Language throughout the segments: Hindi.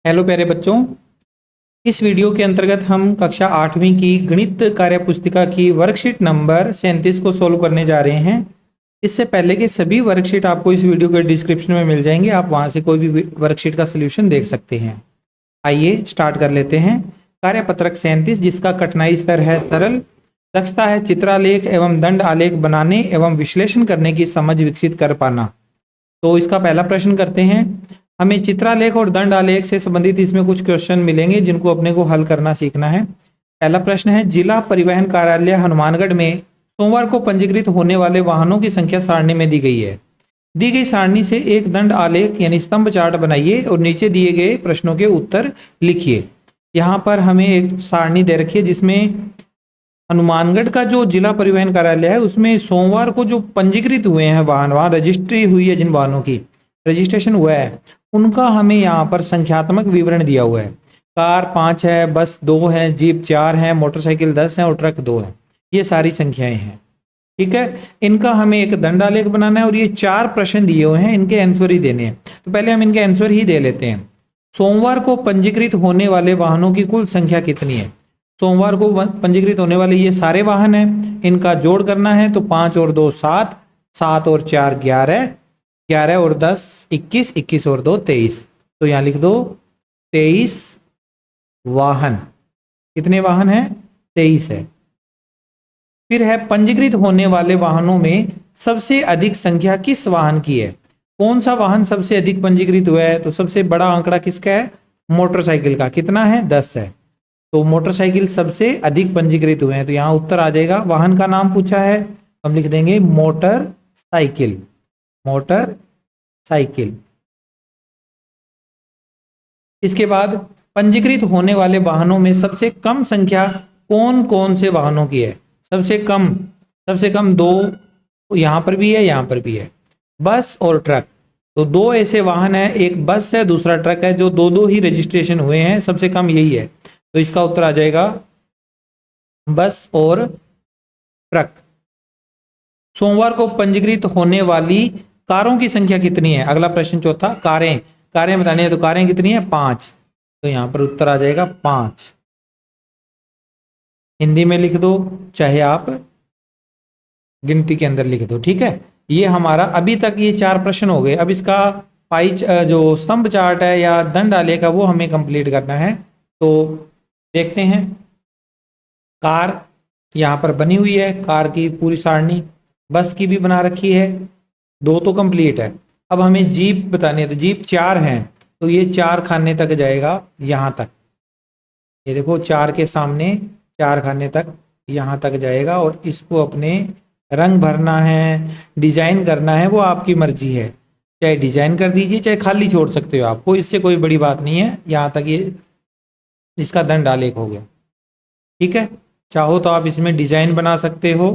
हेलो प्यारे बच्चों, इस वीडियो के अंतर्गत हम कक्षा 8वीं की गणित कार्य पुस्तिका की वर्कशीट नंबर 37 को सोल्व करने जा रहे हैं। इससे पहले के सभी वर्कशीट आपको इस वीडियो के डिस्क्रिप्शन में मिल जाएंगे, आप वहां से कोई भी वर्कशीट का सोल्यूशन देख सकते हैं। आइए स्टार्ट कर लेते हैं। कार्यपत्रक 37 जिसका कठिनाई स्तर है सरल, दक्षता है चित्रालेख एवं दंड आलेख बनाने एवं विश्लेषण करने की समझ विकसित कर पाना। तो इसका पहला प्रश्न करते हैं। हमें चित्रालेख और दंड आलेख से संबंधित इसमें कुछ क्वेश्चन मिलेंगे जिनको अपने को हल करना सीखना है। पहला प्रश्न है, जिला परिवहन कार्यालय हनुमानगढ़ में सोमवार को पंजीकृत होने वाले वाहनों की संख्या सारणी में दी गई है। दी गई सारणी से एक दंड आलेख यानी स्तंभ चार्ट बनाइए और नीचे दिए गए प्रश्नों के उत्तर लिखिए। यहाँ पर हमें एक सारणी दे रखी है जिसमें हनुमानगढ़ का जो जिला परिवहन कार्यालय है उसमें सोमवार को जो पंजीकृत हुए हैं वाहन, वहां रजिस्ट्री हुई है, जिन वाहनों की रजिस्ट्रेशन हुआ है उनका हमें यहाँ पर संख्यात्मक विवरण दिया हुआ है। कार 5 है, बस 2 है, जीप 4 है, मोटरसाइकिल 10 है और ट्रक 2 है। ये सारी संख्याएं हैं, ठीक है। इनका हमें एक दंडालेख बनाना है और ये 4 प्रश्न दिए हुए हैं, इनके आंसर ही देने हैं। तो पहले हम इनके आंसर ही दे लेते हैं। सोमवार को पंजीकृत होने वाले वाहनों की कुल संख्या कितनी है? सोमवार को पंजीकृत होने वाले ये सारे वाहन हैं, इनका जोड़ करना है। तो 5 और 2 7, 7 और 4 11, 11 और 10 21, 21 और 2 23। तो यहाँ लिख दो 23 वाहन। कितने वाहन हैं? 23 है। फिर है, पंजीकृत होने वाले वाहनों में सबसे अधिक संख्या किस वाहन की है? कौन सा वाहन सबसे अधिक पंजीकृत हुआ है? तो सबसे बड़ा आंकड़ा किसका है? मोटरसाइकिल का। कितना है? 10 है। तो मोटरसाइकिल सबसे अधिक पंजीकृत हुए हैं। तो यहां उत्तर आ जाएगा। वाहन का नाम पूछा है, हम लिख देंगे मोटर साइकिल। Motor cycle. इसके बाद, पंजीकृत होने वाले वाहनों में सबसे कम संख्या कौन कौन से वाहनों की है? सबसे कम 2 यहां पर भी है, यहां पर भी है, बस और ट्रक। तो 2 ऐसे वाहन है, एक बस है, दूसरा ट्रक है, जो दो ही रजिस्ट्रेशन हुए हैं। सबसे कम यही है। तो इसका उत्तर आ जाएगा बस और ट्रक। सोमवार को पंजीकृत होने वाली कारों की संख्या कितनी है? अगला प्रश्न चौथा, कारें बतानी है। तो कारें कितनी है? 5। तो यहां पर उत्तर आ जाएगा 5। हिंदी में लिख दो, चाहे आप गिनती के अंदर लिख दो, ठीक है। ये हमारा अभी तक ये 4 प्रश्न हो गए। अब इसका जो स्तंभ चार्ट है या दंड आलेख है वो हमें कंप्लीट करना है। तो देखते हैं। कार यहाँ पर बनी हुई है, कार की पूरी सारणी। बस की भी बना रखी है, 2 तो कंप्लीट है। अब हमें जीप बतानी है। तो जीप 4 है, तो ये 4 खाने तक जाएगा, यहाँ तक। ये देखो 4 के सामने 4 खाने तक यहाँ तक जाएगा। और इसको अपने रंग भरना है, डिजाइन करना है, वो आपकी मर्जी है। चाहे डिजाइन कर दीजिए, चाहे खाली छोड़ सकते हो आपको, इससे कोई बड़ी बात नहीं है। यहाँ तक ये इसका दंड आलेख हो गया, ठीक है। चाहो तो आप इसमें डिजाइन बना सकते हो,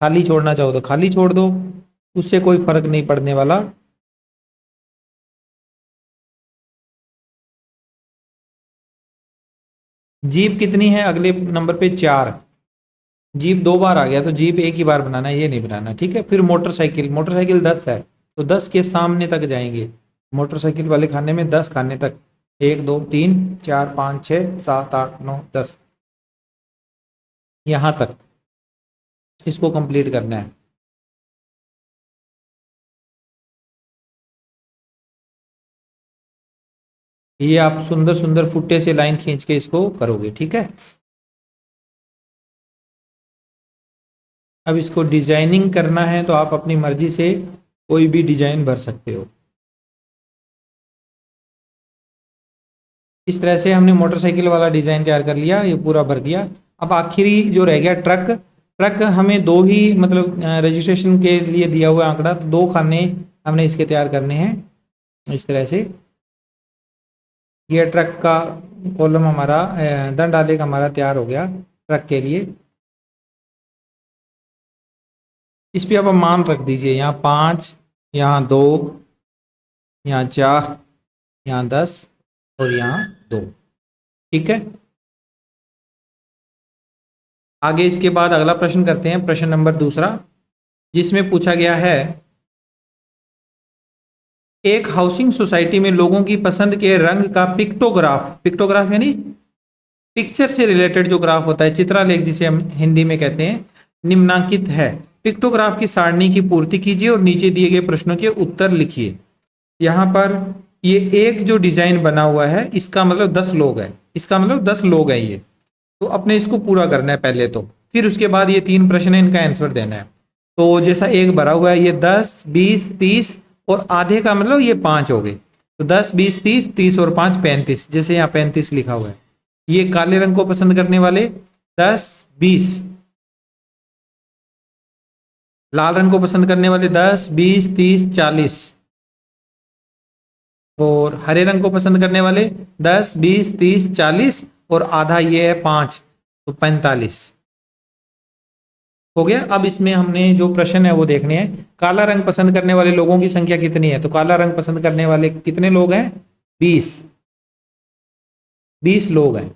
खाली छोड़ना चाहो तो खाली छोड़ दो, उससे कोई फर्क नहीं पड़ने वाला। जीप कितनी है? अगले नंबर पे 4। जीप 2 बार आ गया, तो जीप एक ही बार बनाना है, ये नहीं बनाना, ठीक है। फिर मोटरसाइकिल 10 है, तो 10 के सामने तक जाएंगे। मोटरसाइकिल वाले खाने में 10 खाने तक, 1 2 3 4 5 6 7 8 9 10, यहां तक इसको कंप्लीट करना है। ये आप सुंदर सुंदर फुट्टे से लाइन खींच के इसको करोगे, ठीक है। अब इसको डिजाइनिंग करना है, तो आप अपनी मर्जी से कोई भी डिजाइन भर सकते हो। इस तरह से हमने मोटरसाइकिल वाला डिजाइन तैयार कर लिया, ये पूरा भर दिया। अब आखिरी जो रह गया ट्रक हमें 2 ही मतलब रजिस्ट्रेशन के लिए दिया हुआ आंकड़ा, तो 2 खाने हमने इसके तैयार करने हैं। इस तरह से ये ट्रक का कॉलम हमारा, दंड आलेख हमारा तैयार हो गया ट्रक के लिए। इस पे आप मान रख दीजिए, यहाँ 5, यहाँ 2, यहाँ 4, यहाँ 10 और यहाँ 2, ठीक है। आगे इसके बाद अगला प्रश्न करते हैं, प्रश्न नंबर दूसरा, जिसमें पूछा गया है एक हाउसिंग सोसाइटी में लोगों की पसंद के रंग का पिक्टोग्राफ यानी पिक्चर से रिलेटेड जो ग्राफ होता है, चित्रलेख जिसे हम हिंदी में कहते हैं, निम्नांकित है। पिक्टोग्राफ की सारणी की पूर्ति कीजिए और नीचे दिए गए प्रश्नों के उत्तर लिखिए। यहाँ पर ये एक जो डिजाइन बना हुआ है, इसका मतलब 10 लोग हैं, इसका मतलब 10 लोग हैं ये। तो अपने इसको पूरा करना है पहले तो, फिर उसके बाद ये 3 प्रश्न है, इनका आंसर देना है। तो जैसा एक भरा हुआ है, ये 10, 20, 30 और आधे का मतलब ये 5 हो गए। तो 10, 20, 30, 30 और 5 35, जैसे यहाँ 35 लिखा हुआ है। ये काले रंग को पसंद करने वाले 10, 20, लाल रंग को पसंद करने वाले 10, 20, 30, 40 और हरे रंग को पसंद करने वाले 10, 20, 30, 40 और आधा ये है 5, तो 45 हो गया। अब इसमें हमने जो प्रश्न है वो देखने हैं। काला रंग पसंद करने वाले लोगों की संख्या कितनी है? तो काला रंग पसंद करने वाले कितने लोग हैं? 20 लोग हैं।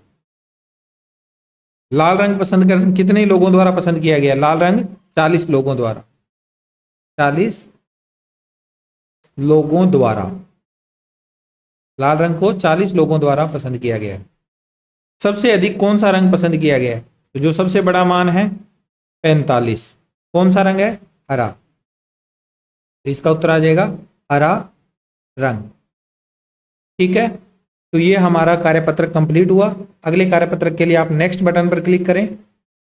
लाल रंग पसंद कर कितने लोगों द्वारा पसंद किया गया? लाल रंग 40 लोगों द्वारा, 40 लोगों द्वारा लाल रंग को 40 लोगों द्वारा पसंद किया गया है। सबसे अधिक कौन सा रंग पसंद किया गया है? तो जो सबसे बड़ा मान है 45। कौन सा रंग है? हरा। तो इसका उत्तर आ जाएगा हरा रंग। ठीक है, तो ये हमारा कार्यपत्र कंप्लीट हुआ। अगले कार्यपत्र के लिए आप नेक्स्ट बटन पर क्लिक करें।